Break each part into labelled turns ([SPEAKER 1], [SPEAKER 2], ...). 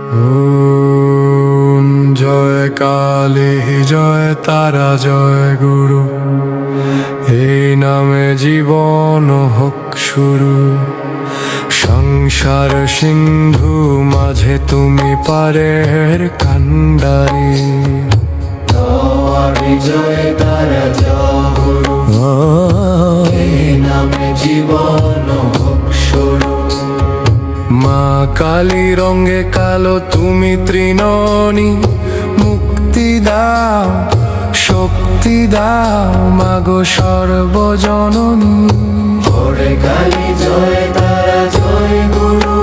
[SPEAKER 1] ওম জয় কালী জয় তারা জয় গুরু, এই নামে জীবন হোক শুরু। সংসার সিন্ধু মাঝে তুমি পারের কান্ডারি,
[SPEAKER 2] জয় তারা জয় গুরু, এই নামে জীবন হোক শুরু।
[SPEAKER 1] মা কালী রঙে কালো তুমি তৃণনী, মুক্তি দাও শক্তি দাও মাগো সর্বজননী।
[SPEAKER 2] ওরে কালী জয় তারা জয় গুরু,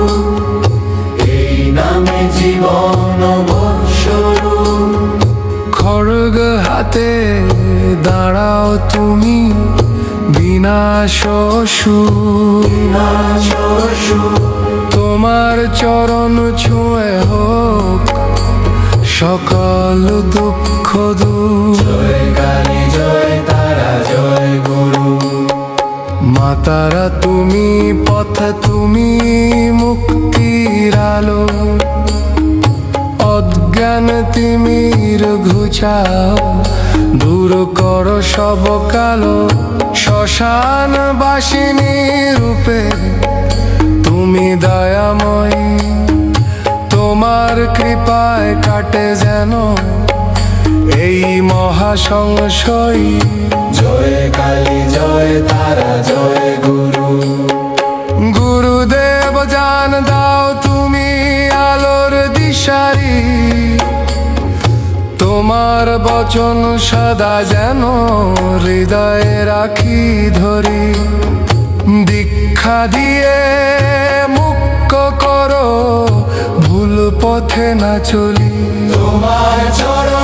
[SPEAKER 2] এই নামে জীবন হোক শুরু।
[SPEAKER 1] খড়গ হাতে দাঁড়াও তুমি বিনাশ অসুর, তোমার চরণ ছুঁয়ে হোক সকল দুঃখ দূর।
[SPEAKER 2] জয় কালী জয় তারা জয় গুরু,
[SPEAKER 1] মাতারা তুমি পথ তুমি মুক্তির আলো, অজ্ঞান তিমির ঘুচাও দূর কর সব কালো। শ্মশান বাসিনী রূপে তুমি দয়াময়ী, তোমার কৃপায় কাটে যেন এই মহাসংশয়।
[SPEAKER 2] জয় কালী জয় তারা জয় গুরু,
[SPEAKER 1] গুরুদেব জান দাও তুমি আলোর দিশারি, তোমার বচন সদা যেন হৃদয়ে রাখি ধরি। দীক্ষা দিয়ে মুক্ত করো ভুল পথে না চলি,
[SPEAKER 2] তোমার চরণ